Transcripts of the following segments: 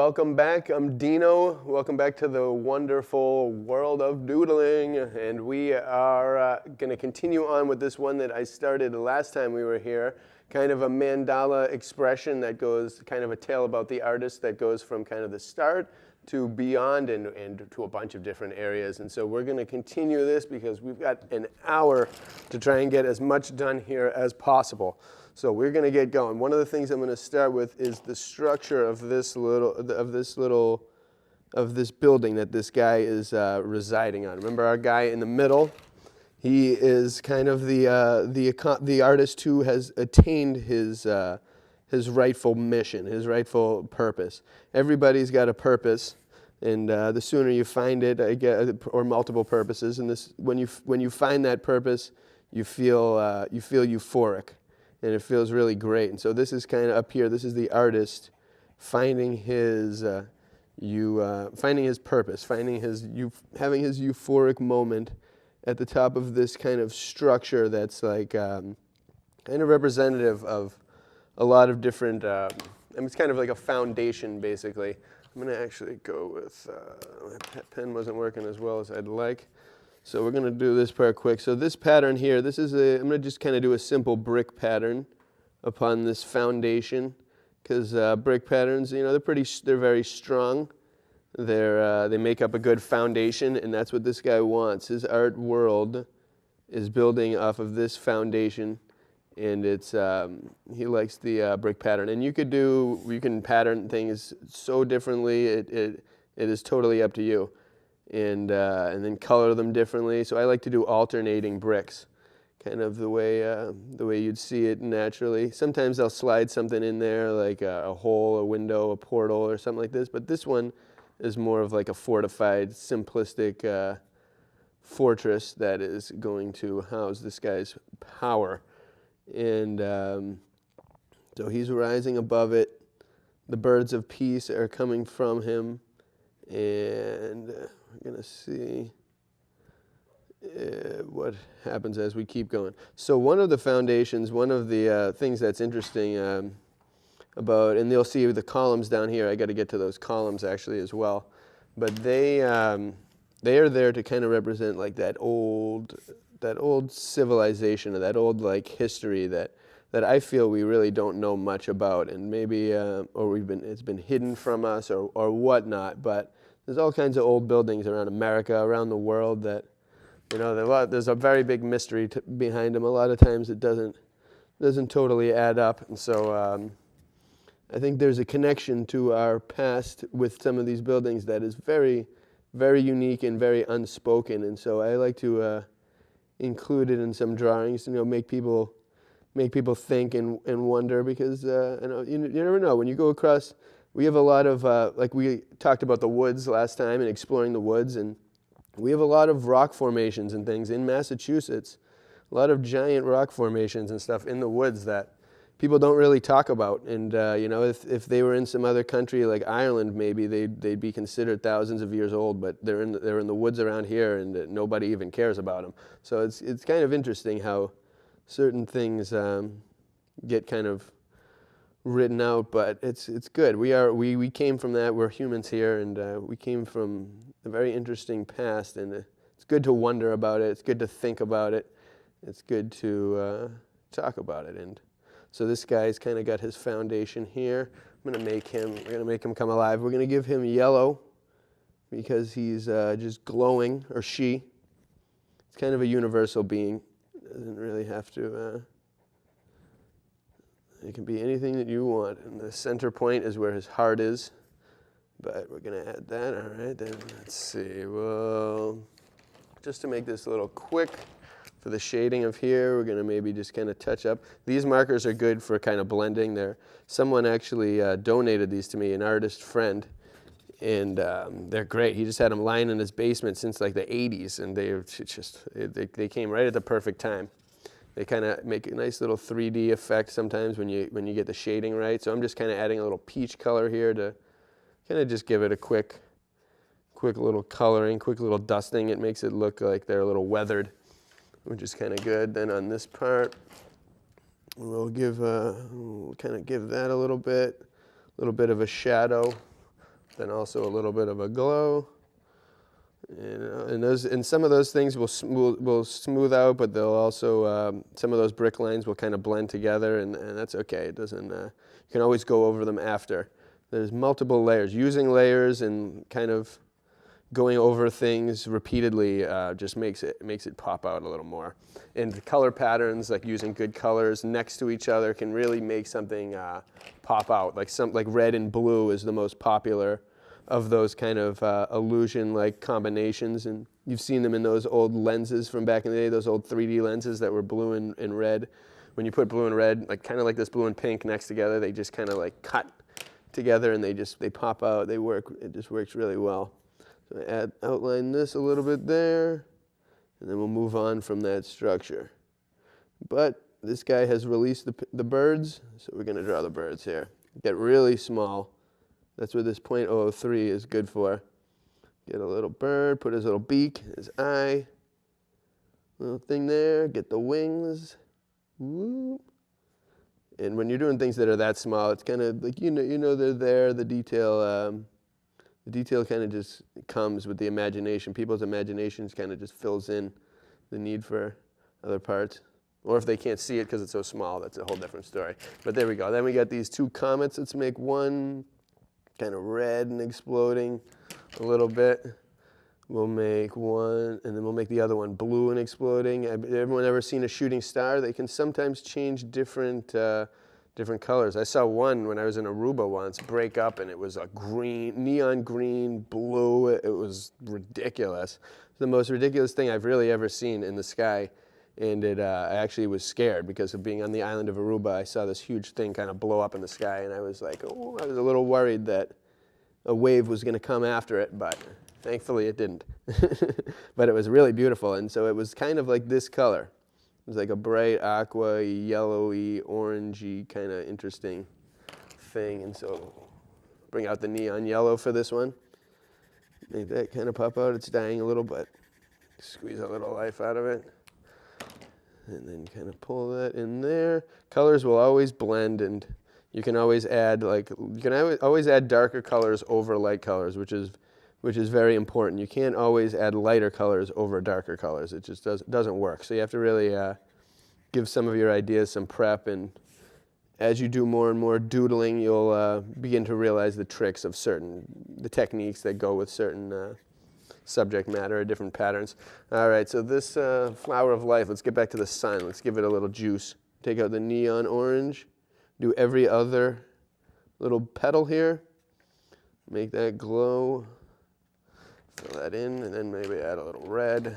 welcome back. I'm Dino. Welcome back to the wonderful world of doodling. And we are going to continue on with this one that I started last time we were here. Kind of a mandala expression that goes, kind of a tale about the artist that goes from kind of the start to beyond and to a bunch of different areas. And so we're going to continue this because we've got an hour to try and get as much done here as possible. So we're going to get going. One of the things I'm going to start with is the structure of this building that this guy is residing on. Remember our guy in the middle? He is kind of the artist who has attained his rightful mission, his rightful purpose. Everybody's got a purpose, and the sooner you find it, or multiple purposes. And this, when you find that purpose, you feel euphoric. And it feels really great. And so this is kind of up here. This is the artist finding his purpose, having his euphoric moment at the top of this kind of structure that's like kind of representative of a lot of different. It's kind of like a foundation, basically. I'm going to actually go with my pen wasn't working as well as I'd like. So we're going to do this part quick. So this pattern here, I'm going to just kind of do a simple brick pattern upon this foundation, because brick patterns, they're very strong. They make up a good foundation, and that's what this guy wants. His art world is building off of this foundation, and he likes the brick pattern. And you can pattern things so differently. It is totally up to you. And then color them differently. So I like to do alternating bricks, kind of the way you'd see it naturally. Sometimes I'll slide something in there, like a hole, a window, a portal, or something like this. But this one is more of like a fortified, simplistic fortress that is going to house this guy's power. And so he's rising above it. The birds of peace are coming from him. And we're going to see what happens as we keep going. So one of the foundations, one of the things that's interesting about, and you'll see the columns down here. I got to get to those columns actually as well. But they are there to kind of represent like that old civilization, or that old like history that I feel we really don't know much about, and maybe it's been hidden from us or whatnot. But there's all kinds of old buildings around America, around the world that, there's a very big mystery behind them. A lot of times it doesn't totally add up, and so I think there's a connection to our past with some of these buildings that is very, very unique and very unspoken. And so I like to include it in some drawings, make people think and wonder, because you never know when you go across. We have a lot of, like we talked about the woods last time and exploring the woods, and we have a lot of rock formations and things in Massachusetts, a lot of giant rock formations and stuff in the woods that people don't really talk about. And, if they were in some other country like Ireland, maybe they'd be considered thousands of years old, but they're in the woods around here, and nobody even cares about them. So it's kind of interesting how certain things get kind of written out, but it's good. We came from that. We're humans here, and we came from a very interesting past, and it's good to wonder about it. It's good to think about it. It's good to talk about it. And so this guy's kind of got his foundation here. We're gonna make him come alive. We're gonna give him yellow because he's just glowing, or she. It's kind of a universal being. Doesn't really have to. It can be anything that you want, and the center point is where his heart is. But we're going to add that. All right, then let's see. Well, just to make this a little quick for the shading of here, we're going to maybe just kind of touch up. These markers are good for kind of blending there. Someone actually donated these to me, an artist friend, and they're great. He just had them lying in his basement since like the 80s, and they came right at the perfect time. They kind of make a nice little 3D effect sometimes when you get the shading right. So I'm just kind of adding a little peach color here to kind of just give it a quick little coloring, quick little dusting. It makes it look like they're a little weathered, which is kind of good. Then on this part, we'll kind of give that a little bit of a shadow then also a little bit of a glow. And some of those things will smooth out, but they'll also some of those brick lines will kind of blend together, and that's okay. It doesn't. You can always go over them after. There's multiple layers. Using layers and kind of going over things repeatedly just makes it pop out a little more. And the color patterns, like using good colors next to each other, can really make something pop out. Like red and blue is the most popular of those kind of illusion-like combinations, and you've seen them in those old lenses from back in the day, those old 3D lenses that were blue and red. When you put blue and red, like kind of like this blue and pink next together, they just kind of like cut together and they pop out. They work. It just works really well. So I outline this a little bit there, and then we'll move on from that structure. But this guy has released the birds, so we're going to draw the birds here. Get really small. That's what this .003 is good for. Get a little bird, put his little beak, his eye, little thing there, get the wings. Woo. And when you're doing things that are that small, it's kind of like, you know they're there, the detail kind of just comes with the imagination. People's imaginations kind of just fills in the need for other parts. Or if they can't see it because it's so small, that's a whole different story. But there we go. Then we got these two comets. Let's make one kind of red and exploding a little bit. We'll make one, and then we'll make the other one blue and exploding. Everyone ever seen a shooting star? They can sometimes change different colors. I saw one when I was in Aruba once break up, and it was a green, neon green, blue. It was ridiculous. It's the most ridiculous thing I've really ever seen in the sky. And I actually was scared because of being on the island of Aruba. I saw this huge thing kind of blow up in the sky, and I was like, oh, I was a little worried that a wave was going to come after it, but thankfully it didn't. But it was really beautiful, and so it was kind of like this color. It was like a bright aqua, yellowy, orangey kind of interesting thing, and so bring out the neon yellow for this one. Make that kind of pop out. It's dying a little, but squeeze a little life out of it. And then kind of pull that in there. Colors will always blend, and you can always add always add darker colors over light colors, which is very important. You can't always add lighter colors over darker colors. It just doesn't work. So you have to really give some of your ideas some prep, and as you do more and more doodling, you'll begin to realize the tricks of the techniques that go with certain subject matter or different patterns. All right, so this flower of life, let's get back to the sun. Let's give it a little juice. Take out the neon orange. Do every other little petal here. Make that glow. Fill that in, and then maybe add a little red.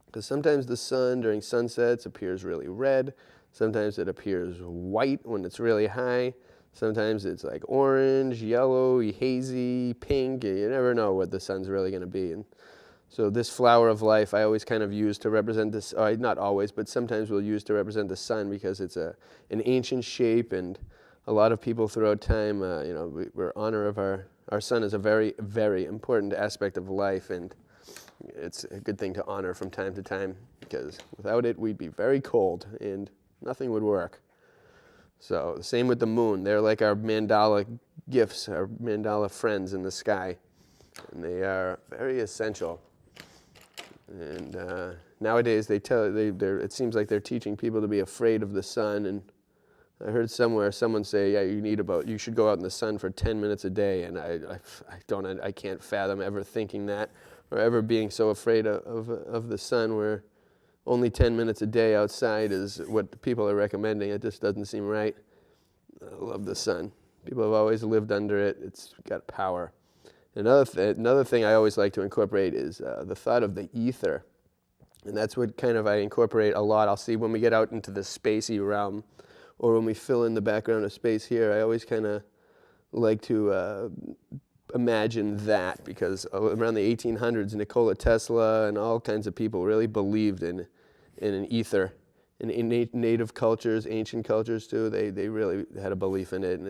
Because sometimes the sun during sunsets appears really red. Sometimes it appears white when it's really high. Sometimes it's like orange, yellow, hazy, pink. You never know what the sun's really going to be. And so this flower of life I always kind of use to represent this, not always, but sometimes we'll use to represent the sun because it's an ancient shape, and a lot of people throughout time, we're honor of our sun is a very, very important aspect of life, and it's a good thing to honor from time to time because without it we'd be very cold and nothing would work. So the same with the moon. They're like our mandala gifts, our mandala friends in the sky. And they are very essential. And nowadays it seems like they're teaching people to be afraid of the sun. And I heard somewhere someone say, yeah, you should go out in the sun for 10 minutes a day. And I can't fathom ever thinking that or ever being so afraid of the sun where only 10 minutes a day outside is what the people are recommending. It just doesn't seem right. I love the sun. People have always lived under it. It's got power. Another thing I always like to incorporate is the thought of the ether. And that's what kind of I incorporate a lot. I'll see when we get out into the spacey realm or when we fill in the background of space here, I always kind of like to imagine that because around the 1800s, Nikola Tesla and all kinds of people really believed in an ether. In native cultures, ancient cultures too, they really had a belief in it,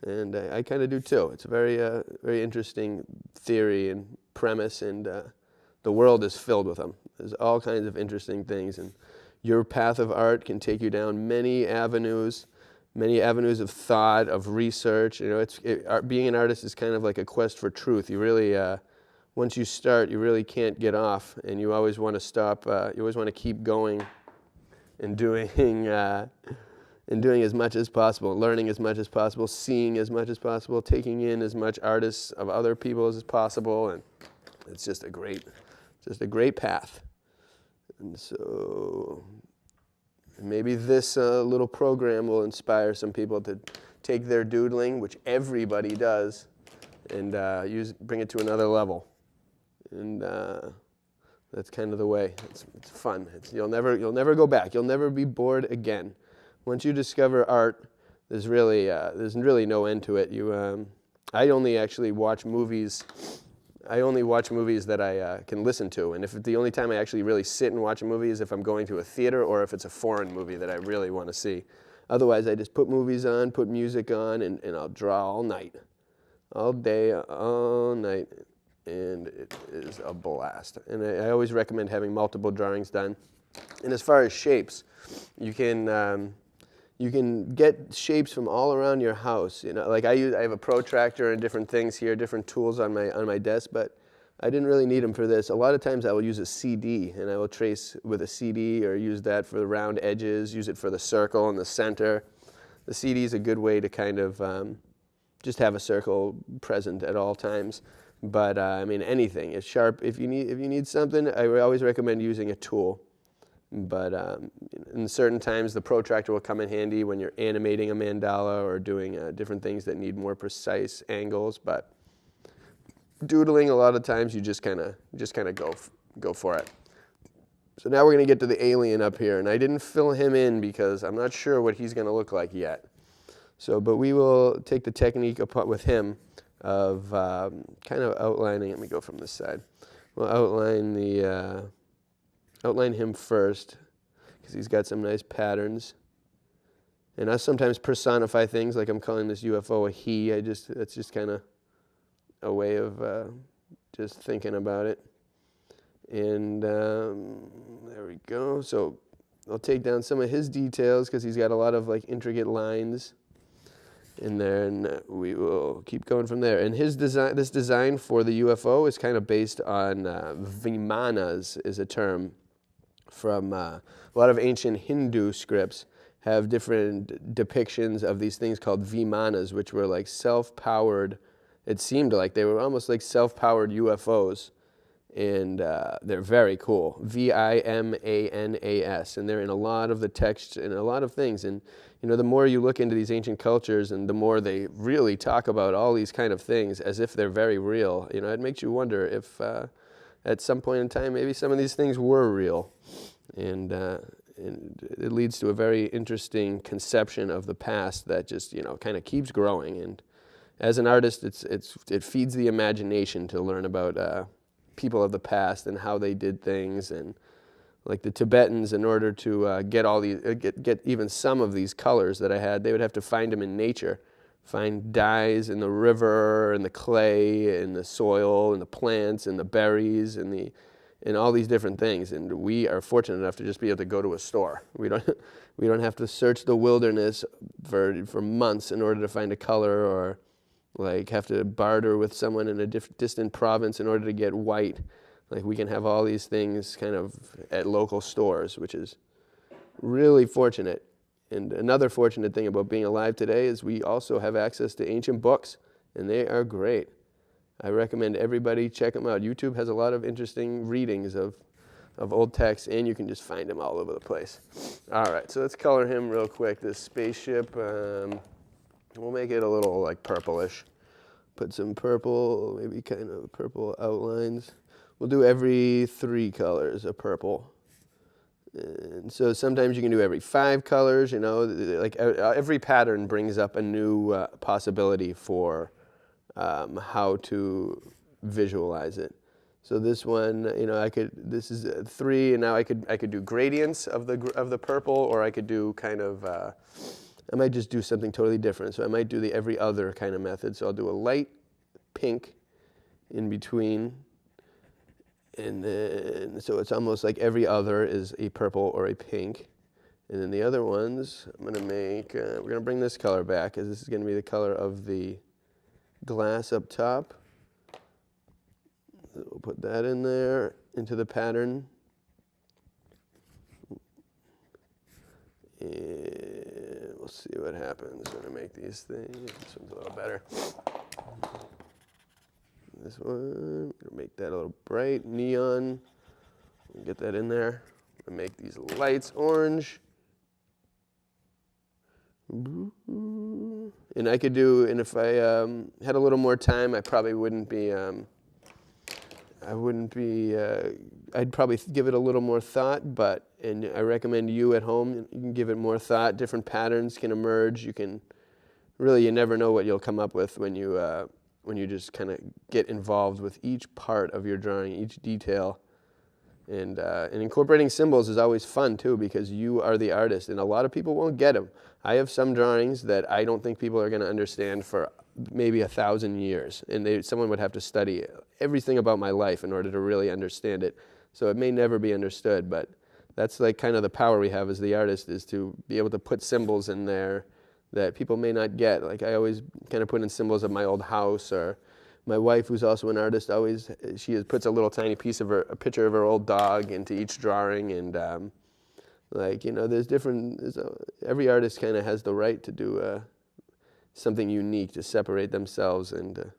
and I kind of do too. It's a very very interesting theory and premise, and the world is filled with them. There's all kinds of interesting things, and your path of art can take you down many avenues. many avenues of thought, of research. Being an artist is kind of like a quest for truth. You really, once you start, you really can't get off, and you always want to stop. You always want to keep going and doing and doing as much as possible, learning as much as possible, seeing as much as possible, taking in as much artists of other people as possible, and it's just a great path. And so maybe this little program will inspire some people to take their doodling, which everybody does, and bring it to another level. And that's kind of the way. It's fun. You'll never go back. You'll never be bored again. Once you discover art, there's really no end to it. I only actually watch movies. I only watch movies that I can listen to, and if the only time I actually really sit and watch a movie is if I'm going to a theater or if it's a foreign movie that I really want to see. Otherwise, I just put movies on, put music on, and I'll draw all night, all day, all night, and it is a blast. And I always recommend having multiple drawings done. And as far as shapes, you can get shapes from all around your house. Like I have a protractor and different things here, different tools on my desk, but I didn't really need them for this. A lot of times I will use a CD, and I will trace with a CD or use that for the round edges, use it for the circle in the center. The CD is a good way to kind of just have a circle present at all times. But anything is sharp. If you need something, I would always recommend using a tool. But in certain times, the protractor will come in handy when you're animating a mandala or doing different things that need more precise angles. But doodling, a lot of times, you just kind of go for it. So now we're going to get to the alien up here, and I didn't fill him in because I'm not sure what he's going to look like yet. But we will take the technique with him of kind of outlining. Let me go from this side. We'll outline him first, because he's got some nice patterns. And I sometimes personify things, like I'm calling this UFO a he. That's just kind of a way of just thinking about it. And there we go. So I'll take down some of his details, because he's got a lot of like intricate lines in there, and we will keep going from there. And this design for the UFO is kind of based on Vimanas, is a term from a lot of ancient Hindu scripts have different depictions of these things called Vimanas, which were like self-powered. It seemed like they were almost like self-powered UFOs, and they're very cool. Vimanas, and they're in a lot of the text and a lot of things. And the more you look into these ancient cultures, and the more they really talk about all these kind of things as if they're very real. It makes you wonder if at some point in time, maybe some of these things were real. And it leads to a very interesting conception of the past that just, kind of keeps growing. And as an artist, it feeds the imagination to learn about people of the past and how they did things. And like the Tibetans, in order to get even some of these colors that I had, they would have to find them in nature. Find dyes in the river and the clay and the soil and the plants and the berries and all these different things. And we are fortunate enough to just be able to go to a store. We don't have to search the wilderness for months in order to find a color, or like have to barter with someone in a distant province in order to get white. Like we can have all these things kind of at local stores, which is really fortunate. And another fortunate thing about being alive today is we also have access to ancient books, and they are great. I recommend everybody check them out. YouTube has a lot of interesting readings of old texts, and you can just find them all over the place. All right, so let's color him real quick. This spaceship, we'll make it a little like purplish. Put some purple, maybe kind of purple outlines. We'll do every 3 colors of purple. And so sometimes you can do every 5 colors, like every pattern brings up a new possibility for how to visualize it. So this one, this is 3, and now I could do gradients of the purple, or I could do kind of, I might just do something totally different. So I might do the every other kind of method. So I'll do a light pink in between. And then, so it's almost like every other is a purple or a pink. And then the other ones, I'm going to make, we're going to bring this color back, because this is going to be the color of the glass up top. So we'll put that in there, into the pattern. And we'll see what happens when I make these things. This one's a little better. This one, make that a little bright, neon. Get that in there. Make these lights orange. And I could do, and if I had a little more time, I probably wouldn't be, I'd probably give it a little more thought, and I recommend you at home, you can give it more thought. Different patterns can emerge. You can, really, you never know what you'll come up with when you just kind of get involved with each part of your drawing, each detail. And incorporating symbols is always fun too, because you are the artist, and a lot of people won't get them. I have some drawings that I don't think people are going to understand for maybe 1,000 years, and someone would have to study everything about my life in order to really understand it. So it may never be understood, but that's like kind of the power we have as the artist, is to be able to put symbols in there that people may not get. Like I always kind of put in symbols of my old house, or my wife, who's also an artist, she puts a little tiny piece of a picture of her old dog into each drawing, and every artist kind of has the right to do something unique to separate themselves, and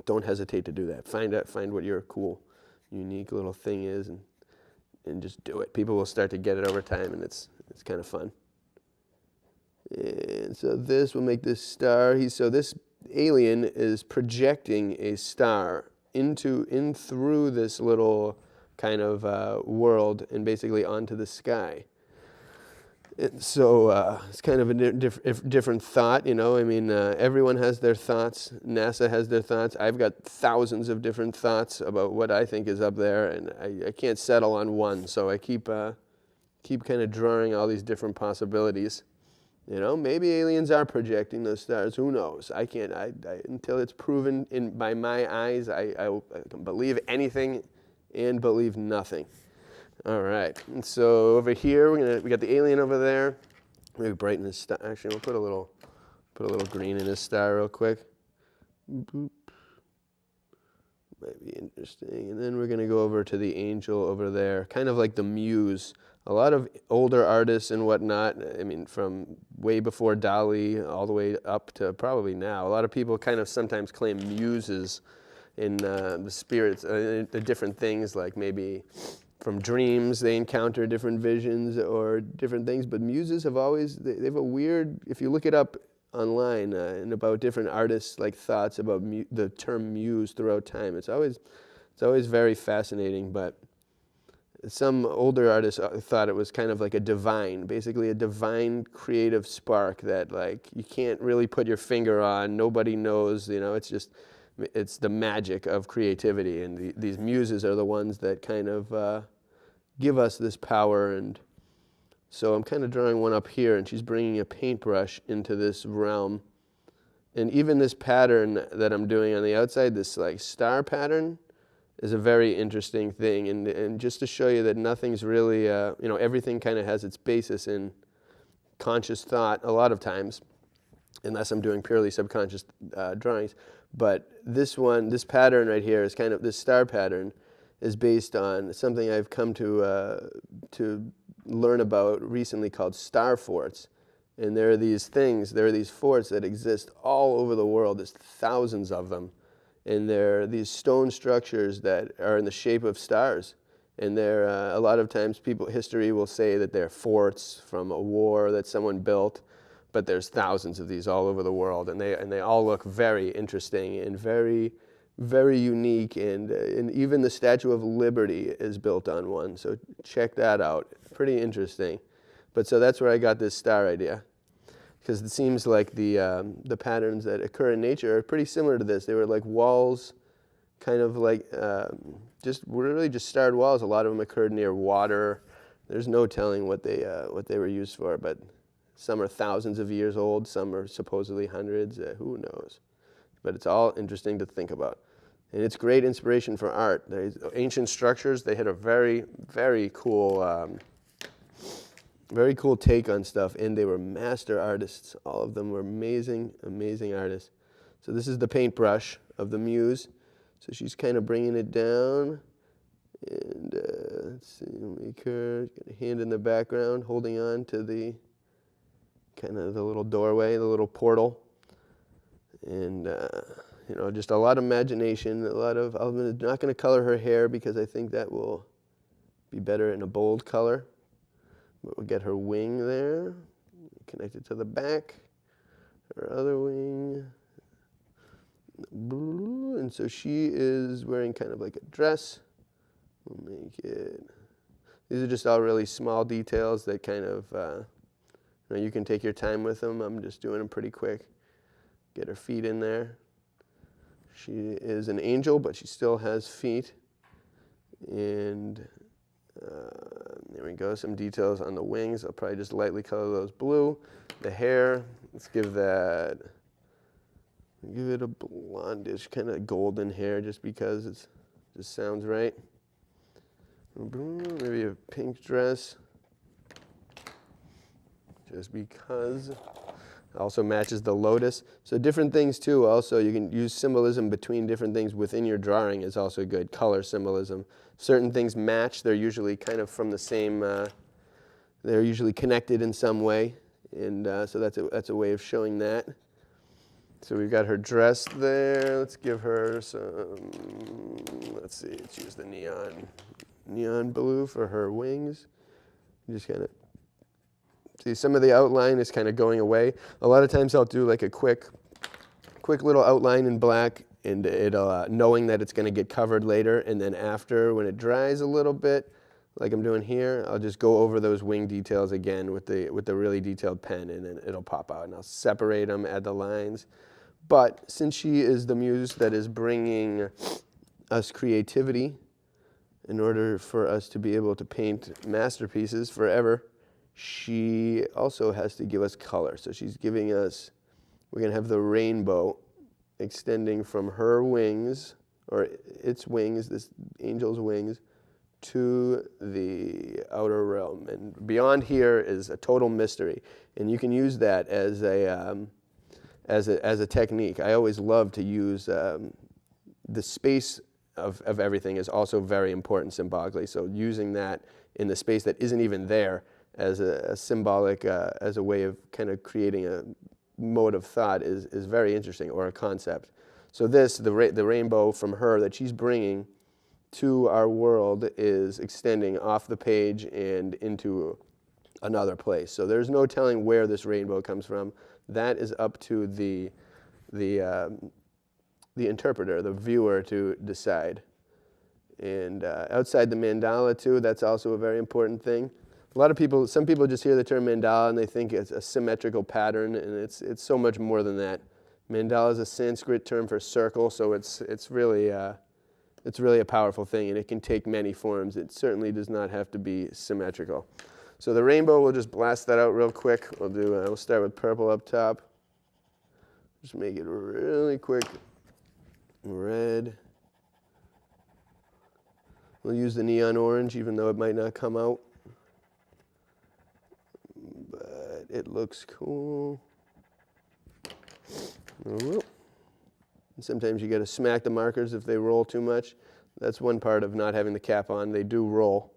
don't hesitate to do that. Find what your cool, unique little thing is, and just do it. People will start to get it over time, and it's kind of fun. And so this will make this star. So this alien is projecting a star in through this little kind of world, and basically onto the sky. And so it's kind of a different thought, I mean, everyone has their thoughts. NASA has their thoughts. I've got thousands of different thoughts about what I think is up there, and I can't settle on one. So I keep kind of drawing all these different possibilities. Maybe aliens are projecting those stars. Who knows? I can't. Until it's proven by my eyes, I can believe anything and believe nothing. All right. And so over here, we got the alien over there. Maybe brighten this star. Actually, we'll put a little green in this star real quick. Boop. Might be interesting. And then we're going to go over to the angel over there, kind of like the muse. A lot of older artists and whatnot, I mean, from way before Dali all the way up to probably now, a lot of people kind of sometimes claim muses in the spirits, the different things, like maybe from dreams they encounter different visions or different things. But muses have they have a weird, if you look it up online and about different artists, like thoughts about the term muse throughout time, it's always very fascinating. But some older artists thought it was kind of like basically a divine creative spark that like you can't really put your finger on, nobody knows, it's the magic of creativity, and these muses are the ones that kind of give us this power. And so I'm kind of drawing one up here, and she's bringing a paintbrush into this realm. And even this pattern that I'm doing on the outside, this like star pattern, is a very interesting thing, and just to show you that nothing's really, everything kind of has its basis in conscious thought a lot of times, unless I'm doing purely subconscious drawings. But this pattern right here is kind of, this star pattern is based on something I've come to learn about recently called star forts. And there are these forts that exist all over the world. There's thousands of them. And they're these stone structures that are in the shape of stars. And they're, a lot of times history will say that they're forts from a war that someone built, but there's thousands of these all over the world. And they all look very interesting and very, very unique. And even the Statue of Liberty is built on one. So check that out. Pretty interesting. But so that's where I got this star idea. Because it seems like the patterns that occur in nature are pretty similar to this. They were like walls, kind of like just starred walls. A lot of them occurred near water. There's no telling what they were used for, but some are thousands of years old. Some are supposedly hundreds. Who knows? But it's all interesting to think about, and it's great inspiration for art. There's ancient structures. They had a very, very cool very cool take on stuff, and they were master artists. All of them were amazing, amazing artists. So this is the paintbrush of the Muse. So she's kind of bringing it down, and let's see, make her got a hand in the background, holding on to the kind of the little doorway, the little portal, and you know, just a lot of imagination, a lot of. I'm not going to color her hair because I think that will be better in a bold color. But we'll get her wing there, connected to the back, her other wing. And so she is wearing kind of like a dress. We'll make it. These are just all really small details that kind of, you know, you can take your time with them. I'm just doing them pretty quick. Get her feet in there. She is an angel, but she still has feet. And there we go, some details on the wings. I'll probably just lightly color those blue. The hair, let's give that, give it a blondish, kind of golden hair just because it just sounds right. Maybe a pink dress, just because. Also matches the lotus. So different things too. Also, you can use symbolism between different things within your drawing is also good. Color symbolism. Certain things match. They're usually kind of from the same. They're usually connected in some way, and so that's a way of showing that. So we've got her dress there. Let's give her some. Let's see. Let's use the neon blue for her wings. Just kind of. See, some of the outline is kind of going away. A lot of times I'll do like a quick little outline in black, and it'll knowing that it's going to get covered later, and then after, when it dries a little bit, like I'm doing here, I'll just go over those wing details again with the really detailed pen, and then it'll pop out, and I'll separate them, add the lines. But since she is the muse that is bringing us creativity in order for us to be able to paint masterpieces forever, she also has to give us color. So she's giving us, we're going to have the rainbow extending from her wings, or its wings, this angel's wings, to the outer realm. And beyond here is a total mystery. And you can use that as a technique. I always love to use the space of everything is also very important symbolically. So using that in the space that isn't even there as a symbolic, as a way of kind of creating a mode of thought is very interesting, or a concept. So the rainbow from her that she's bringing to our world is extending off the page and into another place. So there's no telling where this rainbow comes from. That is up to the interpreter, the viewer, to decide. And outside the mandala too, that's also a very important thing. A lot of people, some people just hear the term mandala and they think it's a symmetrical pattern, and it's so much more than that. Mandala is a Sanskrit term for circle, so it's really a powerful thing, and it can take many forms. It certainly does not have to be symmetrical. So the rainbow, we'll just blast that out real quick. We'll start with purple up top. Just make it really quick. Red. We'll use the neon orange, even though it might not come out. But it looks cool. And sometimes you got to smack the markers if they roll too much. That's one part of not having the cap on. They do roll.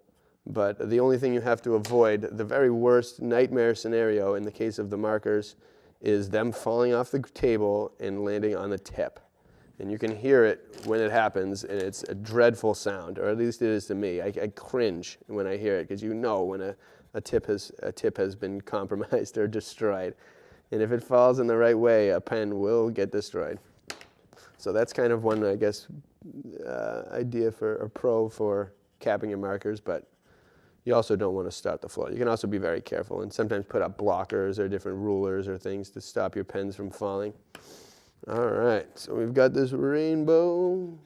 But the only thing you have to avoid, the very worst nightmare scenario in the case of the markers, is them falling off the table and landing on the tip. And you can hear it when it happens, and it's a dreadful sound, or at least it is to me. I cringe when I hear it, because you know when a tip has been compromised or destroyed. And if it falls in the right way, a pen will get destroyed. So that's kind of one, I guess, idea for a pro for capping your markers, but you also don't want to start the flow. You can also be very careful and sometimes put up blockers or different rulers or things to stop your pens from falling. All right, so we've got this rainbow.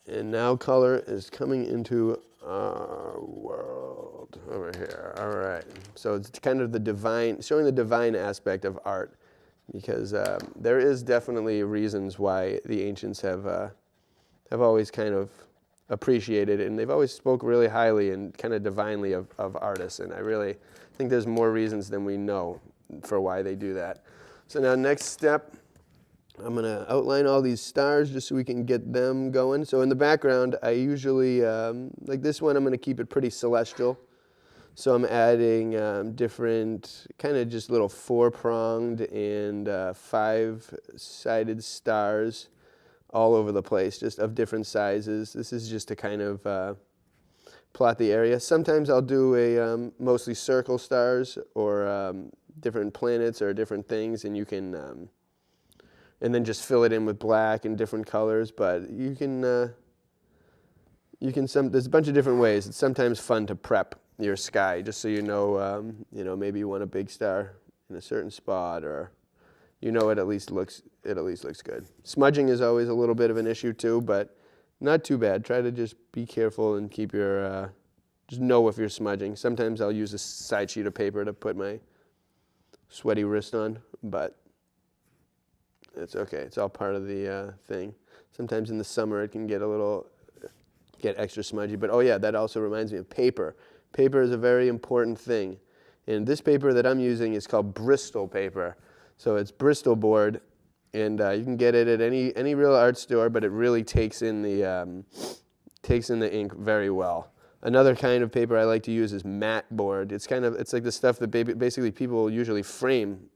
And now color is coming into our world over here. All right, so it's kind of the divine, showing the divine aspect of art, because there is definitely reasons why the ancients have always kind of appreciated it, and they've always spoke really highly and kind of divinely of artists, and I really think there's more reasons than we know for why they do that. So now next step, I'm going to outline all these stars just so we can get them going. So in the background, I usually, like this one, I'm going to keep it pretty celestial. So I'm adding different kind of just little four-pronged and five-sided stars all over the place, just of different sizes. This is just to kind of plot the area. Sometimes I'll do a mostly circle stars or different planets or different things, and you can, and then just fill it in with black and different colors. But you can there's a bunch of different ways. It's sometimes fun to prep your sky, just so you know, maybe you want a big star in a certain spot, or it at least looks good. Smudging is always a little bit of an issue too, but not too bad. Try to just be careful and keep your just know if you're smudging. Sometimes I'll use a side sheet of paper to put my sweaty wrist on, but it's okay. It's all part of the thing. Sometimes in the summer it can get extra smudgy. But oh yeah, that also reminds me of paper. Paper is a very important thing. And this paper that I'm using is called Bristol paper. So it's Bristol board, and you can get it at any real art store, but it really takes in the ink very well. Another kind of paper I like to use is matte board. It's like the stuff that basically people usually frame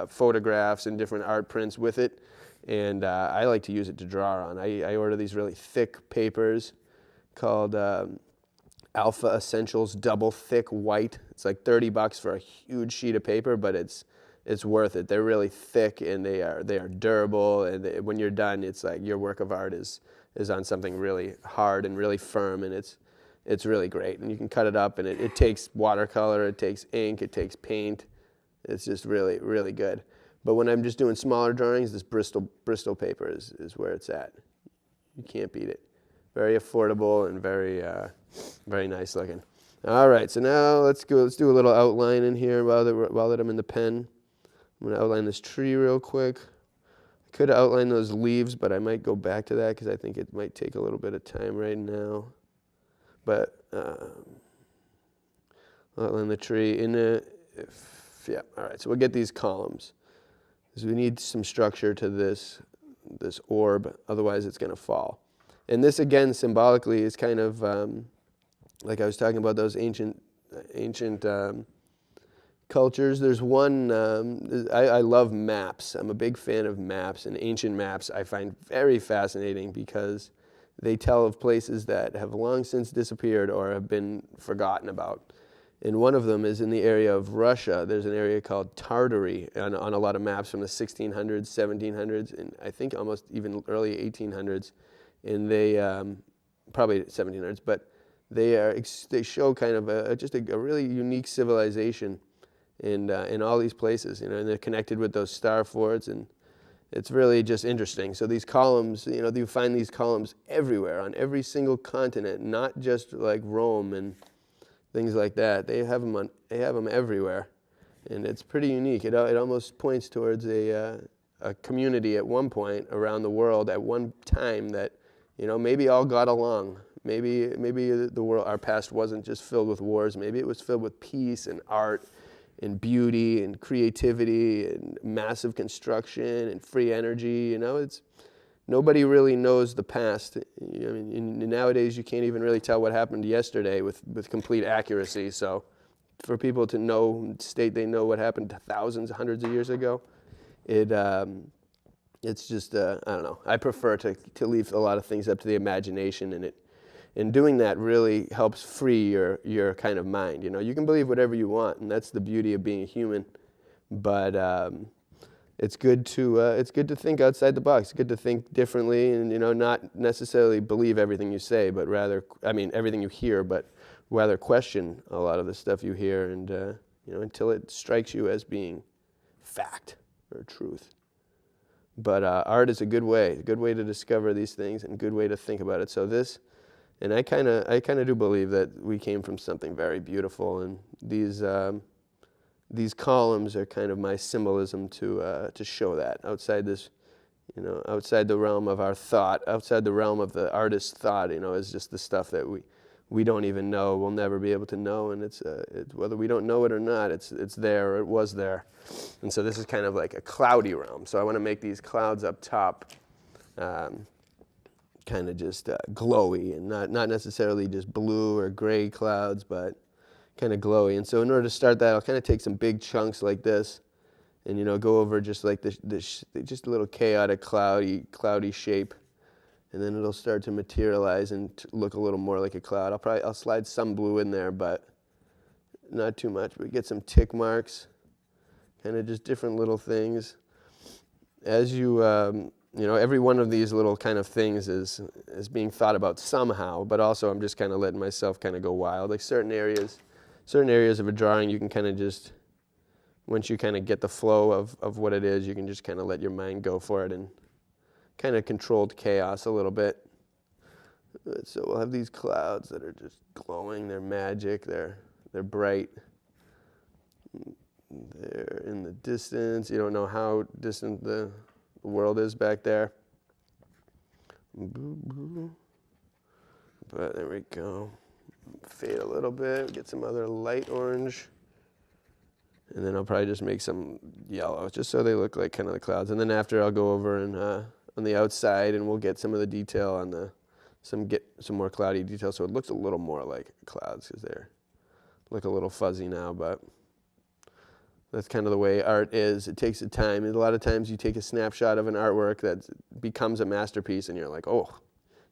photographs and different art prints with it, and I like to use it to draw on. I order these really thick papers called Alpha Essentials Double Thick White. It's like $30 for a huge sheet of paper, but it's worth it. They're really thick and they are durable, and when you're done, it's like your work of art is on something really hard and really firm, and it's really great. And you can cut it up, and it takes watercolor, it takes ink, it takes paint. It's just really, really good. But when I'm just doing smaller drawings, this Bristol paper is where it's at. You can't beat it. Very affordable and very very nice looking. All right, so now let's do a little outline in here while that I'm in the pen. I'm going to outline this tree real quick. I could outline those leaves, but I might go back to that because I think it might take a little bit of time right now. But outline the tree yeah. All right, so we'll get these columns because we need some structure to this orb. Otherwise, it's going to fall. And this, again, symbolically is kind of like I was talking about those ancient cultures. There's one, I love maps. I'm a big fan of maps, and ancient maps I find very fascinating because they tell of places that have long since disappeared or have been forgotten about. And one of them is in the area of Russia. There's an area called Tartary on a lot of maps from the 1600s, 1700s, and I think almost even early 1800s. And they, probably 1700s, but they show kind of just a really unique civilization in all these places, and they're connected with those star forts, and it's really just interesting. So these columns, you find these columns everywhere on every single continent, not just like Rome and things like that. They have them everywhere, and it's pretty unique. It almost points towards a community at one point around the world at one time that maybe all got along. Maybe the world, our past wasn't just filled with wars. Maybe it was filled with peace and art and beauty and creativity and massive construction and free energy. Nobody really knows the past. Nowadays you can't even really tell what happened yesterday with complete accuracy. So for people to state they know what happened thousands, hundreds of years ago, it's just, I don't know. I prefer to leave a lot of things up to the imagination, and doing that really helps free your kind of mind. You can believe whatever you want, and that's the beauty of being a human. But it's good to think outside the box. It's good to think differently, and not necessarily believe everything you say, but rather, everything you hear, but rather question a lot of the stuff you hear, and until it strikes you as being fact or truth. But art is a good way to discover these things and a good way to think about it. So and I kind of do believe that we came from something very beautiful, and these columns are kind of my symbolism to show that outside this outside the realm of our thought, outside the realm of the artist's thought, is just the stuff that we don't even know, we'll never be able to know, and it's whether we don't know it or not, it's there, or it was there. And so this is kind of like a cloudy realm. So I want to make these clouds up top kind of just glowy, and not necessarily just blue or gray clouds, but kind of glowy. And so in order to start that, I'll kind of take some big chunks like this, and go over just like this just a little chaotic cloudy shape, and then it'll start to materialize and look a little more like a cloud. I'll slide some blue in there, but not too much. But get some tick marks, kind of just different little things. As you every one of these little kind of things is being thought about somehow, but also I'm just kind of letting myself kind of go wild. Like certain areas of a drawing, you can kind of just, once you kind of get the flow of what it is, you can just kind of let your mind go for it, and kind of controlled chaos a little bit. So we'll have these clouds that are just glowing. They're magic. They're bright. They're in the distance. You don't know how distant the world is back there. But there we go. Fade a little bit. Get some other light orange. And then I'll probably just make some yellow, just so they look like kind of the clouds. And then after, I'll go over and on the outside, and we'll get some of the detail on get some more cloudy detail, so it looks a little more like clouds, because they look a little fuzzy now. But that's kind of the way art is. It takes the time. And a lot of times you take a snapshot of an artwork that becomes a masterpiece, and you're like, oh,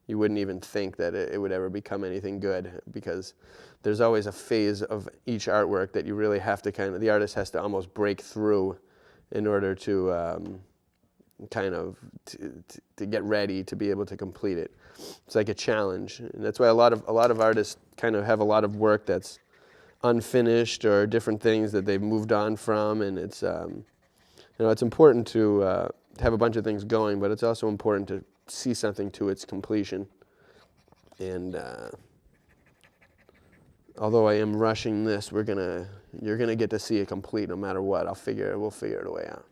you wouldn't even think that it would ever become anything good, because there's always a phase of each artwork that you really have to the artist has to almost break through in order to to get ready to be able to complete it. It's like a challenge, and that's why a lot of artists kind of have a lot of work that's unfinished, or different things that they've moved on from, and it's it's important to have a bunch of things going, but it's also important to see something to its completion. And although I am rushing this, you're gonna get to see it complete no matter what. We'll figure it a way out.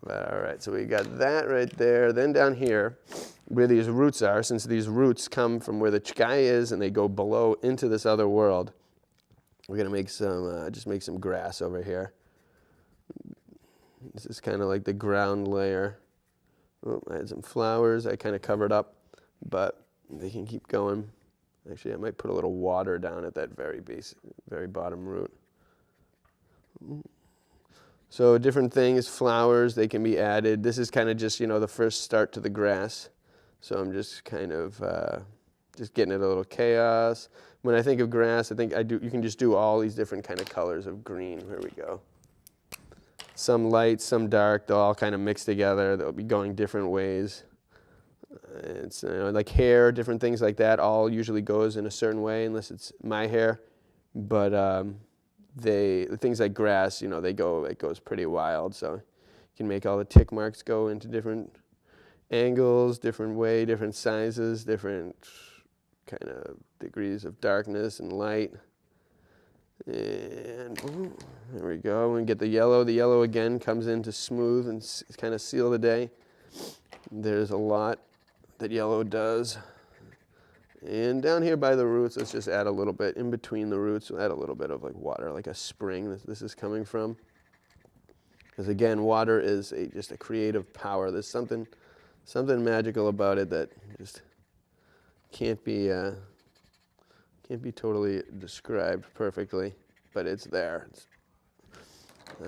But all right, so we got that right there. Then down here, where these roots are, since these roots come from where the sky is and they go below into this other world, we're gonna make some grass over here. This is kind of like the ground layer. Oh, I had some flowers I kind of covered up, but they can keep going. Actually, I might put a little water down at that very bottom root. So different things, flowers, they can be added. This is kind of just, the first start to the grass. So I'm just kind of just getting it a little chaos. When I think of grass, you can just do all these different kind of colors of green. Here we go. Some light, some dark, they'll all kind of mix together. They'll be going different ways. It's like hair, different things like that, all usually goes in a certain way, unless it's my hair. But things like grass, it goes pretty wild. So you can make all the tick marks go into different angles, different way, different sizes, different kind of degrees of darkness and light. And boom, there we go. And get the yellow. The yellow again comes in to smooth and kind of seal the day. There's a lot that yellow does. And down here by the roots, let's just add a little bit in between the roots. We'll add a little bit of like water, like a spring this is coming from. Because again, water is just a creative power. There's something magical about it that just can't be totally described perfectly, but it's there.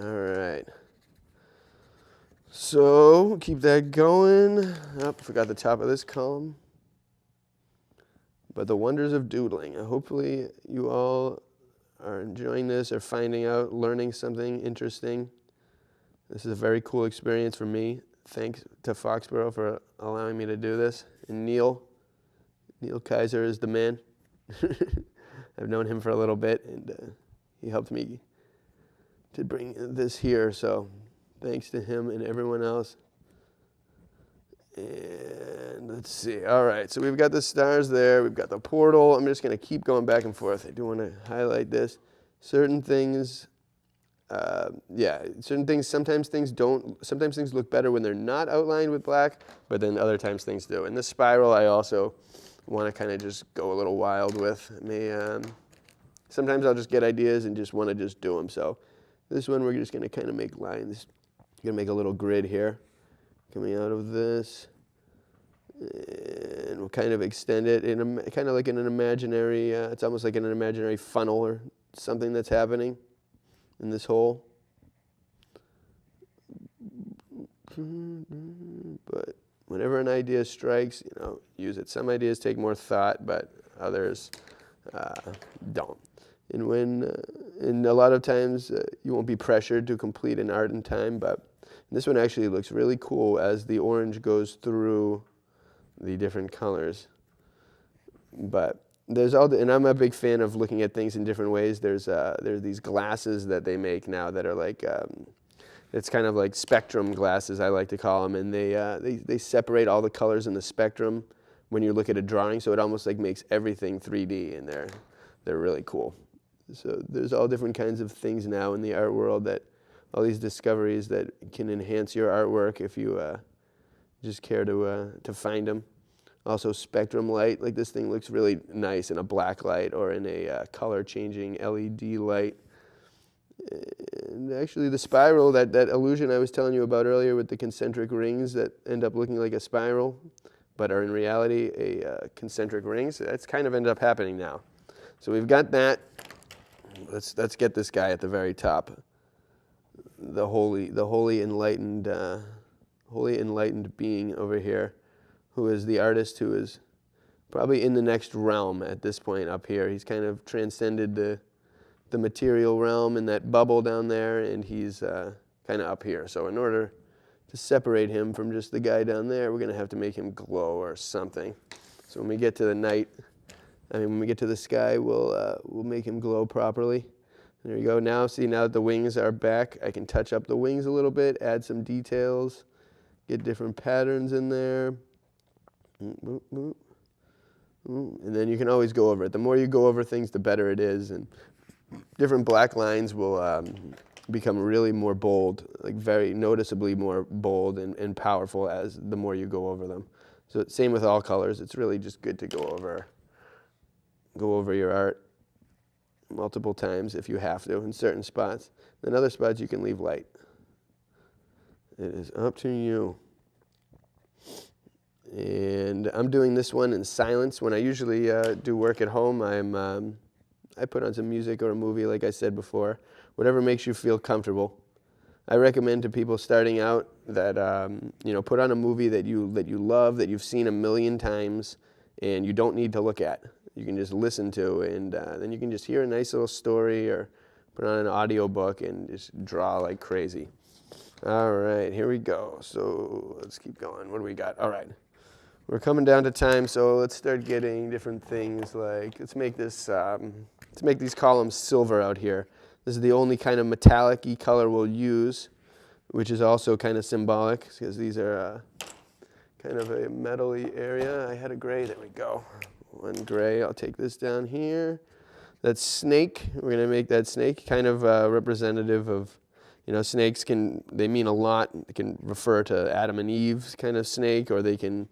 All right. So keep that going. Oh, forgot the top of this column. But the wonders of doodling. Hopefully you all are enjoying this or finding out, learning something interesting. This is a very cool experience for me. Thanks to Foxboro for allowing me to do this. And Neil Kaiser is the man. I've known him for a little bit, and he helped me to bring this here. So thanks to him and everyone else. And let's see. All right, so we've got the stars there. We've got the portal. I'm just going to keep going back and forth. I do want to highlight this. Certain things yeah, certain things, sometimes things look better when they're not outlined with black, but then other times things do. And this spiral I also want to kind of just go a little wild with. Sometimes I'll just get ideas and just want to just do them. So this one we're just going to kind of make lines. Going to make a little grid here coming out of this. And we'll kind of extend it in kind of like in an imaginary, it's almost like in an imaginary funnel or something that's happening in this hole. But whenever an idea strikes, use it. Some ideas take more thought, but others don't. And a lot of times you won't be pressured to complete an art in time, but this one actually looks really cool as the orange goes through the different colors. But and I'm a big fan of looking at things in different ways. There's these glasses that they make now that are like, it's kind of like spectrum glasses, I like to call them, and they separate all the colors in the spectrum when you look at a drawing, so it almost like makes everything 3D, and they're really cool. So there's all different kinds of things now in the art world, that all these discoveries that can enhance your artwork if you just care to find them. Also spectrum light, like this thing looks really nice in a black light or in a color changing LED light. And actually the spiral, that illusion I was telling you about earlier with the concentric rings that end up looking like a spiral, but are in reality a concentric rings, that's kind of ended up happening now. So we've got that. Let's get this guy at the very top. The holy enlightened being over here, who is the artist who is probably in the next realm at this point up here. He's kind of transcended the material realm and that bubble down there, and he's kind of up here. So in order to separate him from just the guy down there, we're going to have to make him glow or something. So when we get to when we get to the sky, we'll make him glow properly. There you go. Now that the wings are back, I can touch up the wings a little bit, add some details, get different patterns in there. And then you can always go over it. The more you go over things, the better it is. And different black lines will become really more bold, like very noticeably more bold and powerful as the more you go over them. So same with all colors. It's really just good to go over your art multiple times if you have to in certain spots. In other spots you can leave light. It is up to you. And I'm doing this one in silence. When I usually do work at home, I put on some music or a movie, like I said before, whatever makes you feel comfortable. I recommend to people starting out that put on a movie that you love, that you've seen a million times, and you don't need to look at. You can just listen to, and then you can just hear a nice little story or put on an audio book and just draw like crazy. All right, here we go. So let's keep going. What do we got? All right. We're coming down to time, so let's start getting different things like, let's make these columns silver out here. This is the only kind of metallic-y color we'll use, which is also kind of symbolic because these are kind of a metal-y area. I had a gray, there we go. One gray, I'll take this down here. That snake, we're gonna make that snake kind of representative of, snakes they mean a lot. They can refer to Adam and Eve's kind of snake, or they can,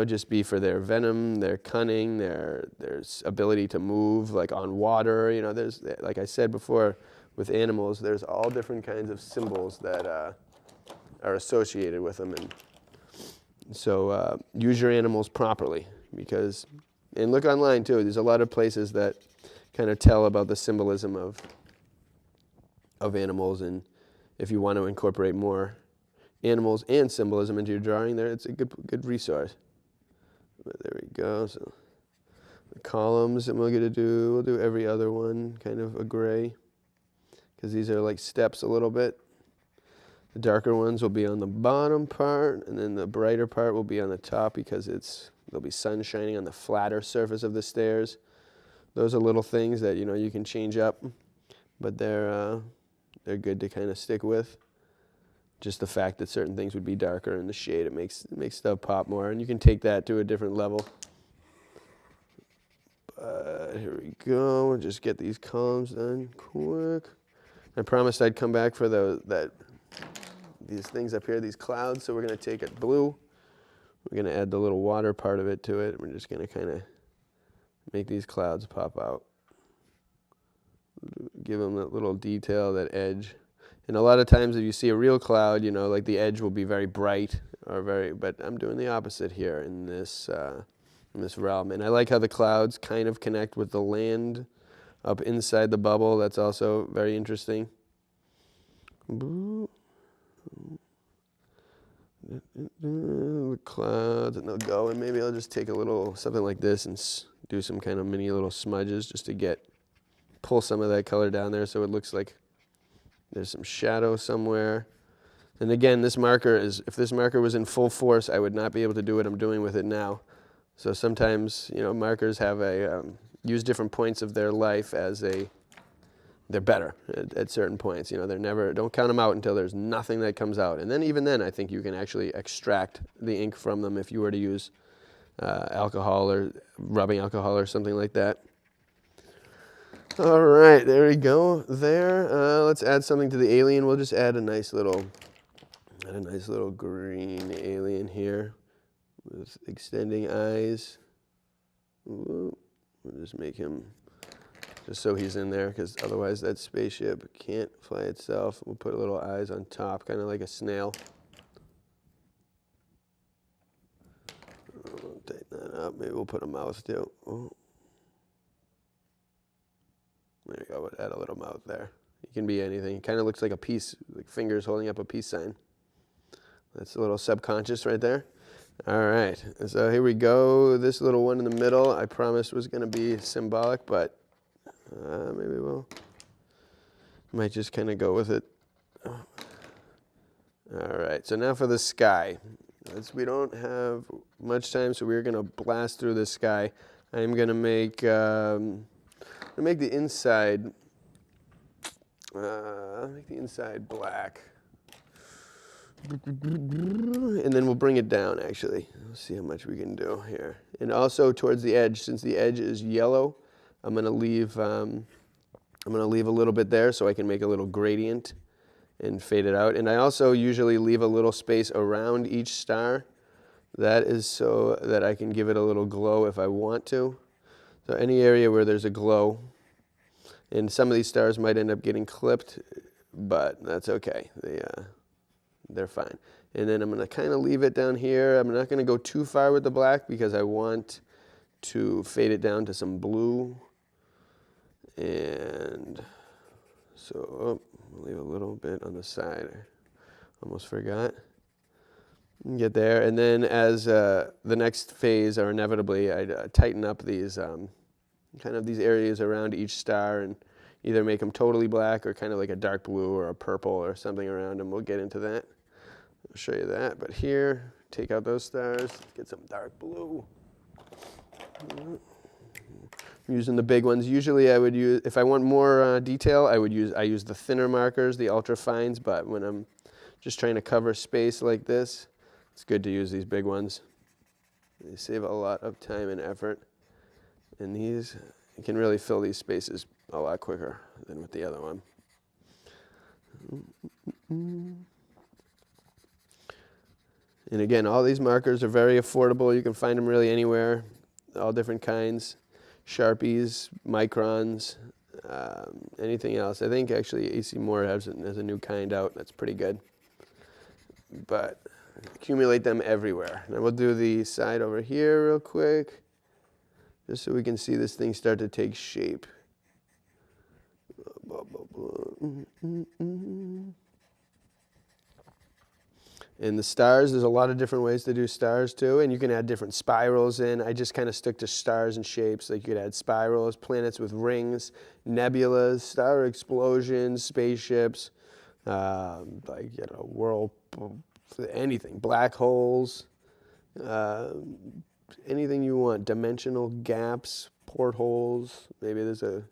just be for their venom, their cunning, their ability to move, like on water. There's, like I said before, with animals, there's all different kinds of symbols that are associated with them. And so use your animals properly, and look online too. There's a lot of places that kind of tell about the symbolism of animals, and if you want to incorporate more animals and symbolism into your drawing, it's a good resource. But there we go. So the columns that we'll do every other one, kind of a gray, because these are like steps a little bit. The darker ones will be on the bottom part, and then the brighter part will be on the top because there'll be sun shining on the flatter surface of the stairs. Those are little things that you can change up, but they're good to kind of stick with. Just the fact that certain things would be darker in the shade, it makes stuff pop more, and you can take that to a different level. But here we go. We'll just get these columns done quick. I promised I'd come back for these things up here, these clouds. So we're going to take it blue. We're going to add the little water part of it to it. We're just going to kind of make these clouds pop out. Give them that little detail, that edge. And a lot of times if you see a real cloud, you know, like the edge will be very bright but I'm doing the opposite here in this realm. And I like how the clouds kind of connect with the land up inside the bubble. That's also very interesting. The clouds, and they'll go, and maybe I'll just take a little something like this and do some kind of mini little smudges just to pull some of that color down there so it looks like there's some shadow somewhere. And again, if this marker was in full force, I would not be able to do what I'm doing with it now. So sometimes, you know, markers have use different points of their life they're better at certain points. You know, don't count them out until there's nothing that comes out. And then even then, I think you can actually extract the ink from them if you were to use alcohol or rubbing alcohol or something like that. All right, there we go. Let's add something to the alien. We'll just add a nice little green alien here with extending eyes. We'll just make him just so he's in there, because otherwise that spaceship can't fly itself. We'll put little eyes on top, kind of like a snail. We'll tighten that up. Maybe we'll put a mouth too. Oh. There you go. We'll add a little mouth there. It can be anything. It kind of looks like a peace, like fingers holding up a peace sign. That's a little subconscious right there. All right. So here we go. This little one in the middle, I promised was going to be symbolic, but maybe might just kind of go with it. All right. So now for the sky. We don't have much time, so we're going to blast through the sky. I'm going to make the inside. Make the inside black. And then we'll bring it down, actually. Let's see how much we can do here. And also towards the edge, since the edge is yellow, I'm going to leave a little bit there so I can make a little gradient and fade it out. And I also usually leave a little space around each star. That is so that I can give it a little glow if I want to. So any area where there's a glow, and some of these stars might end up getting clipped, but that's okay. They're fine. And then I'm going to kind of leave it down here. I'm not going to go too far with the black because I want to fade it down to some blue. And so I'll leave a little bit on the side. I almost forgot. Get there. And then as the next phase, or inevitably, I tighten up these kind of these areas around each star and either make them totally black or kind of like a dark blue or a purple or something around them. We'll get into that. I'll show you that. But here, take out those stars, get some dark blue. I'm using the big ones. Usually I would use, if I want more detail, I use the thinner markers, the ultra fines, but when I'm just trying to cover space like this, it's good to use these big ones. They save a lot of time and effort. And these, you can really fill these spaces a lot quicker than with the other one. And again, all these markers are very affordable. You can find them really anywhere, all different kinds. Sharpies, microns, anything else. I think actually AC Moore has a new kind out that's pretty good. But accumulate them everywhere. Now we'll do the side over here real quick, just so we can see this thing start to take shape. And the stars, there's a lot of different ways to do stars too, and you can add different spirals in. I just kind of stick to stars and shapes. Like you could add spirals, planets with rings, nebulas, star explosions, spaceships, anything, black holes, anything you want, dimensional gaps, portholes. Maybe there's a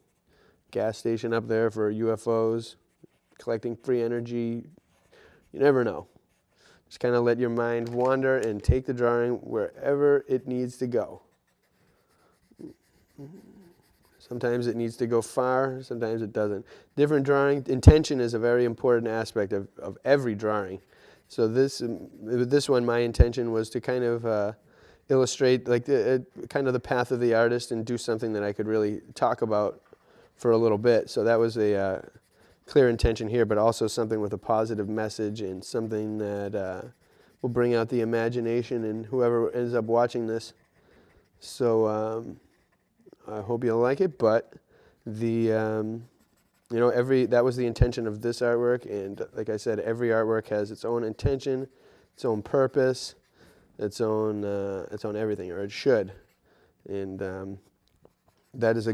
gas station up there for UFOs, collecting free energy. You never know. Just kind of let your mind wander and take the drawing wherever it needs to go. So Sometimes it needs to go far, sometimes it doesn't. Different drawing, intention is a very important aspect of every drawing. So with this one, my intention was to kind of illustrate like kind of the path of the artist and do something that I could really talk about for a little bit. So that was a clear intention here, but also something with a positive message and something that will bring out the imagination in whoever ends up watching this. So I hope you'll like it, but that was the intention of this artwork, and like I said, every artwork has its own intention, its own purpose, its own everything, or it should, and that is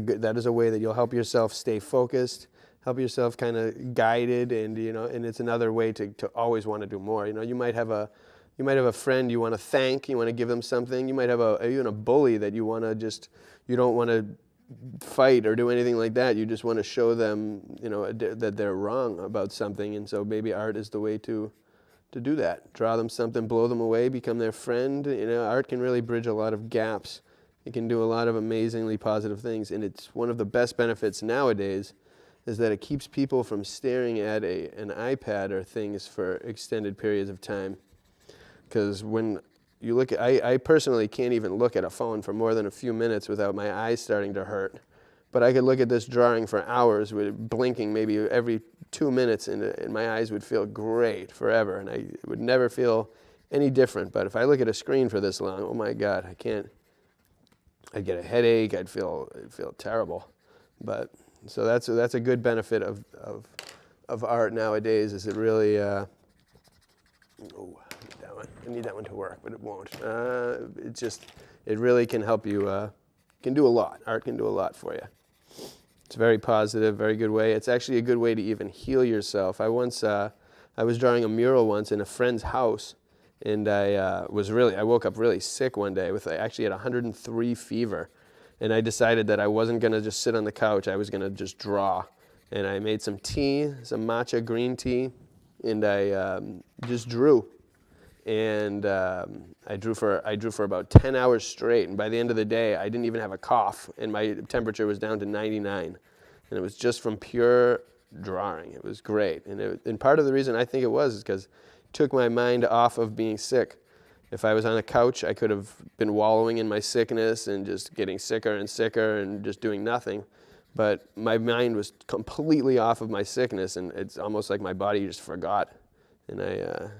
a way that you'll help yourself stay focused, help yourself kind of guided, and and it's another way to always want to do more. You might have a friend you want to thank, you want to give them something. You might have even a bully that you don't want to fight or do anything like that. You just want to show them, that they're wrong about something, and so maybe art is the way to do that. Draw them something, blow them away, become their friend. Art can really bridge a lot of gaps. It can do a lot of amazingly positive things, and it's one of the best benefits nowadays is that it keeps people from staring at an iPad or things for extended periods of time. Because when you look at, I personally can't even look at a phone for more than a few minutes without my eyes starting to hurt. But I could look at this drawing for hours with blinking maybe every 2 minutes, and my eyes would feel great forever, and I would never feel any different. But if I look at a screen for this long, oh my God, I can't. I'd get a headache. I'd feel terrible. But so that's a good benefit of art nowadays. Is it really? I need that one to work, but it won't. It really can help you. Can do a lot. Art can do a lot for you. It's very positive, very good way. It's actually a good way to even heal yourself. I was drawing a mural once in a friend's house, and I woke up really sick one day I actually had 103 fever, and I decided that I wasn't going to just sit on the couch. I was going to just draw, and I made some tea, some matcha green tea, and I just drew. And I drew for about 10 hours straight, and by the end of the day, I didn't even have a cough, and my temperature was down to 99, and it was just from pure drawing. It was great, and part of the reason I think it was is because it took my mind off of being sick. If I was on a couch, I could have been wallowing in my sickness and just getting sicker and sicker and just doing nothing, but my mind was completely off of my sickness, and it's almost like my body just forgot, and I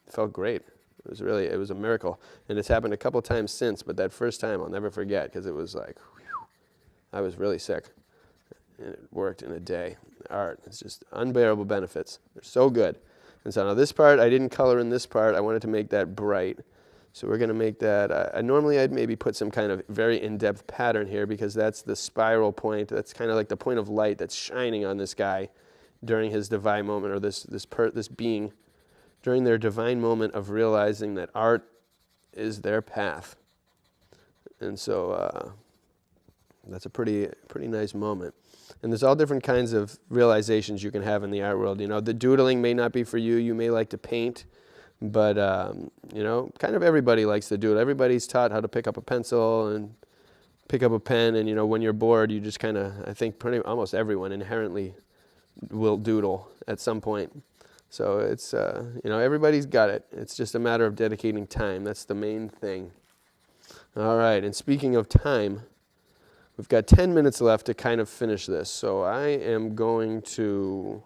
felt great. It was a miracle. And it's happened a couple times since, but that first time I'll never forget because it was like, whew, I was really sick. And it worked in a day. Art, it's just unbearable benefits. They're so good. And so now this part, I didn't color in this part. I wanted to make that bright. So we're going to make that, normally I'd maybe put some kind of very in-depth pattern here because that's the spiral point. That's kind of like the point of light that's shining on this guy during his divine moment, or this being during their divine moment of realizing that art is their path. And so that's a pretty nice moment. And there's all different kinds of realizations you can have in the art world. The doodling may not be for you. You may like to paint, but kind of everybody likes to doodle. Everybody's taught how to pick up a pencil and pick up a pen, and when you're bored, you just kind of, I think almost everyone inherently will doodle at some point. So it's, everybody's got it. It's just a matter of dedicating time. That's the main thing. All right, and speaking of time, we've got 10 minutes left to kind of finish this. So I am going to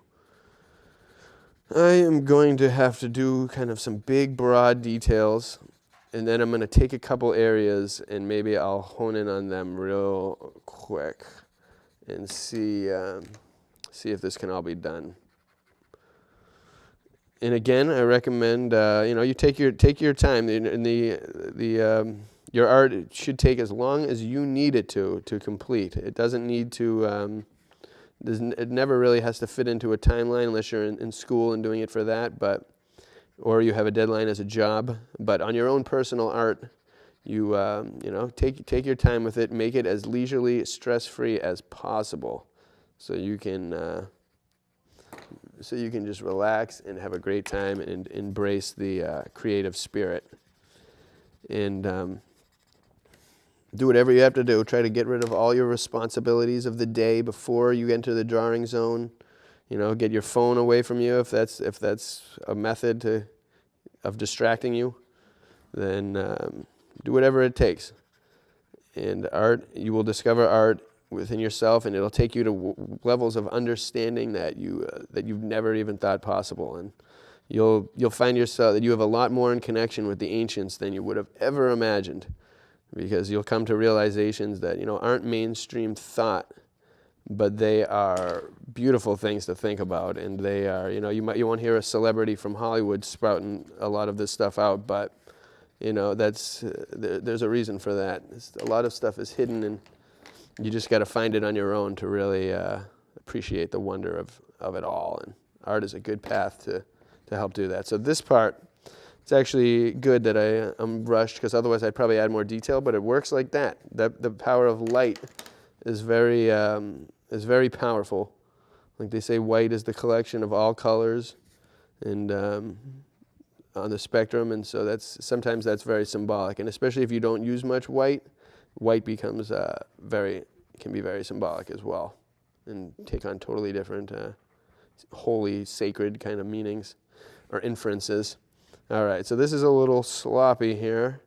have to do kind of some big, broad details, and then I'm going to take a couple areas, and maybe I'll hone in on them real quick and see if this can all be done. And again, I recommend you take your time. And your art should take as long as you need it to complete. It doesn't need to. It never really has to fit into a timeline unless you're in school and doing it for that, or you have a deadline as a job. But on your own personal art, you take your time with it. Make it as leisurely, stress-free as possible, so you can. So you can just relax and have a great time and embrace the creative spirit. And do whatever you have to do. Try to get rid of all your responsibilities of the day before you enter the drawing zone. You know, get your phone away from you if that's a method of distracting you. Then do whatever it takes. And art, you will discover art within yourself, and it'll take you to levels of understanding that you've never even thought possible. And you'll find yourself that you have a lot more in connection with the ancients than you would have ever imagined, because you'll come to realizations that aren't mainstream thought, but they are beautiful things to think about. And they are, you won't hear a celebrity from Hollywood sprouting a lot of this stuff out, but there's a reason for that. A lot of stuff is hidden, and you just got to find it on your own to really appreciate the wonder of it all. And art is a good path to help do that. So this part, it's actually good that I'm rushed, because otherwise I'd probably add more detail, but it works like that. The power of light is very powerful. Like they say, white is the collection of all colors, and on the spectrum, and so sometimes that's very symbolic. And especially if you don't use much white becomes can be very symbolic as well, and take on totally different holy, sacred kind of meanings or inferences. All right, so this is a little sloppy here,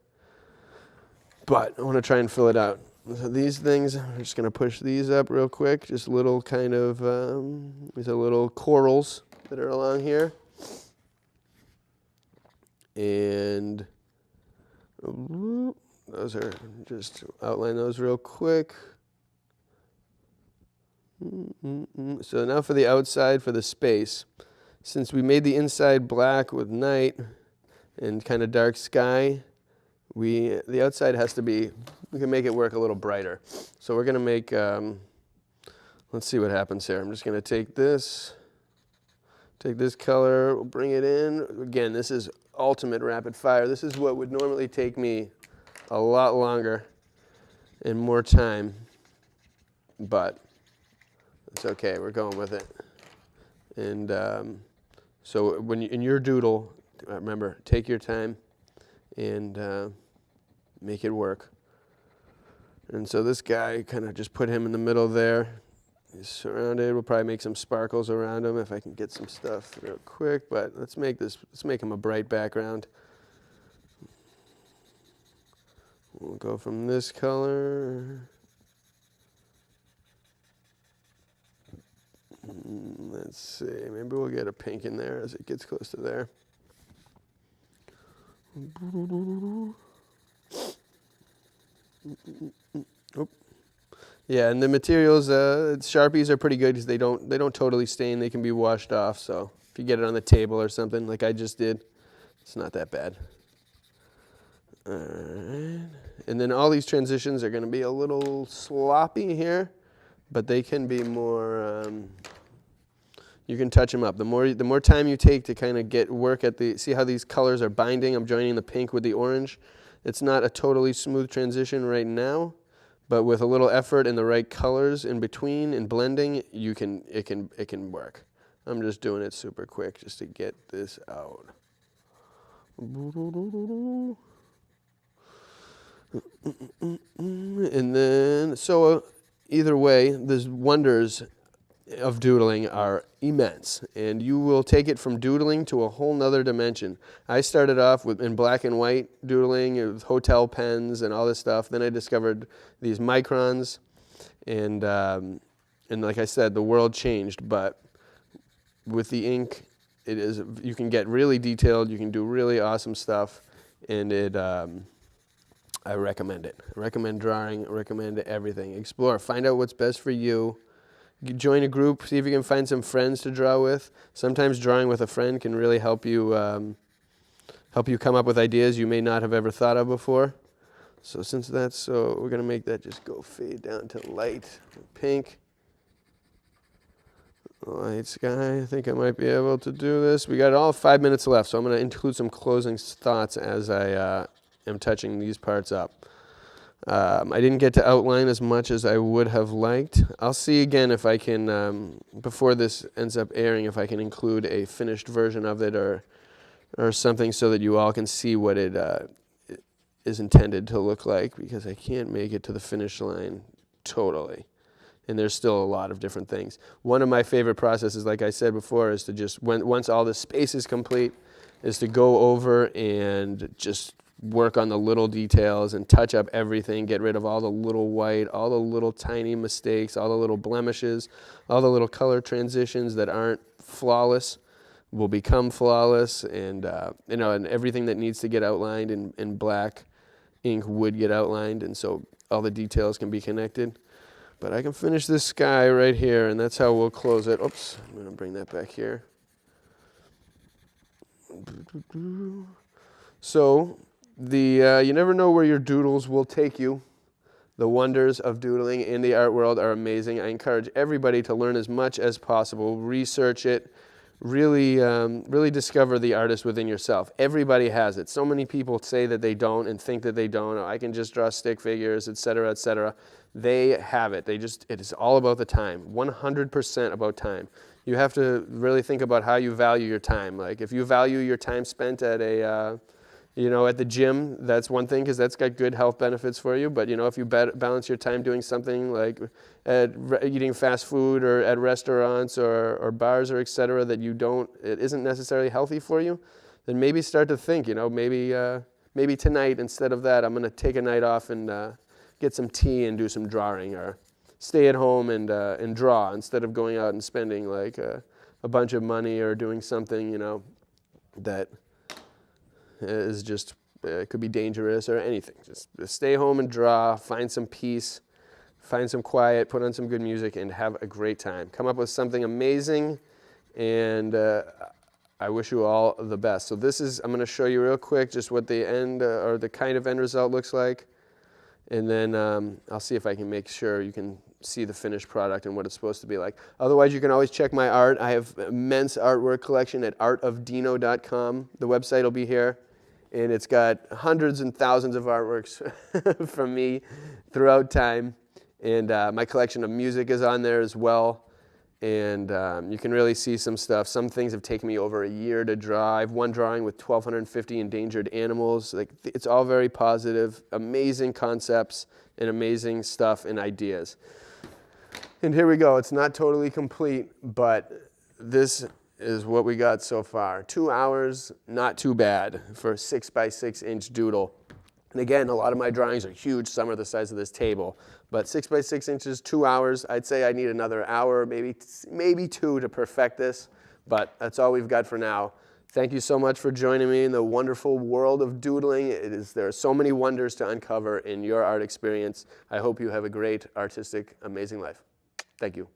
but I want to try and fill it out. So these things, I'm just going to push these up real quick, just little kind of, these are little corals that are along here. And those are, just outline those real quick. So now for the outside, for the space. Since we made the inside black with night and kind of dark sky, the outside has to be, we can make it work a little brighter. So we're going to make, let's see what happens here. I'm just going to take this color, we'll bring it in. Again, this is ultimate rapid fire. This is what would normally take me a lot longer and more time, but it's okay, we're going with it. And so when in your doodle, remember, take your time and make it work. And so this guy, kind of just put him in the middle there. He's surrounded. We'll probably make some sparkles around him if I can get some stuff real quick, but let's make him a bright background. We'll go from this color. Let's see, maybe we'll get a pink in there as it gets close to there. Oh. Yeah, and the materials, Sharpies are pretty good because they don't totally stain. They can be washed off. So if you get it on the table or something like I just did, it's not that bad. All right, and then all these transitions are going to be a little sloppy here, but they can be more. You can touch them up. The more time you take to kind of work at see how these colors are binding. I'm joining the pink with the orange. It's not a totally smooth transition right now. But with a little effort and the right colors in between and blending, it can work. I'm just doing it super quick just to get this out. And then, so either way, the wonders of doodling are immense, and you will take it from doodling to a whole nother dimension. I started off in black and white doodling with hotel pens and all this stuff. Then I discovered these microns, and like I said, the world changed. But with the ink, you can get really detailed. You can do really awesome stuff, and I recommend it. I recommend drawing. I recommend everything. Explore. Find out what's best for you. Join a group, see if you can find some friends to draw with. Sometimes drawing with a friend can really help you come up with ideas you may not have ever thought of before. So since that's so, we're going to make that just go fade down to light pink. Light sky, I think I might be able to do this. We got all 5 minutes left, so I'm going to include some closing thoughts as I am touching these parts up. I didn't get to outline as much as I would have liked. I'll see again if I can, before this ends up airing, if I can include a finished version of it or something so that you all can see what is intended to look like, because I can't make it to the finish line totally. And there's still a lot of different things. One of my favorite processes, like I said before, is to just, once all the space is complete, is to go over and just work on the little details and touch up everything, get rid of all the little white, all the little tiny mistakes, all the little blemishes, all the little color transitions that aren't flawless will become flawless, and and everything that needs to get outlined in black ink would get outlined, and so all the details can be connected. But I can finish this sky right here, and that's how we'll close it. Oops, I'm going to bring that back here. So you never know where your doodles will take you. The wonders of doodling in the art world are amazing. I encourage everybody to learn as much as possible, research it, really discover the artist within yourself. Everybody has it. So many people say that they don't and think that they don't. Oh, I can just draw stick figures, etc., etc. They have it. It is all about the time, 100% about time. You have to really think about how you value your time. Like if you value your time spent at at the gym, that's one thing, because that's got good health benefits for you. But if you balance your time doing something like eating fast food or at restaurants or bars or etc. that it isn't necessarily healthy for you, then maybe start to think, maybe tonight instead of that, I'm going to take a night off and get some tea and do some drawing, or stay at home and draw instead of going out and spending like a bunch of money or doing something that is just could be dangerous or anything. Just stay home and draw, find some peace, find some quiet, put on some good music, and have a great time. Come up with something amazing, and I wish you all the best. So I'm going to show you real quick just what the end or the kind of end result looks like, and then I'll see if I can make sure you can see the finished product and what it's supposed to be like. Otherwise, you can always check my art. I have immense artwork collection at artofdino.com. The website will be here, and it's got hundreds and thousands of artworks from me throughout time. And my collection of music is on there as well. And you can really see some stuff. Some things have taken me over a year to draw. I have one drawing with 1,250 endangered animals. It's all very positive, amazing concepts, and amazing stuff and ideas. And here we go. It's not totally complete, but this is what we got so far. 2 hours, not too bad for a 6x6 inch doodle. And again, a lot of my drawings are huge. Some are the size of this table. But 6x6 inches, 2 hours. I'd say I need another hour, maybe two to perfect this. But that's all we've got for now. Thank you so much for joining me in the wonderful world of doodling. There are so many wonders to uncover in your art experience. I hope you have a great, artistic, amazing life. Thank you.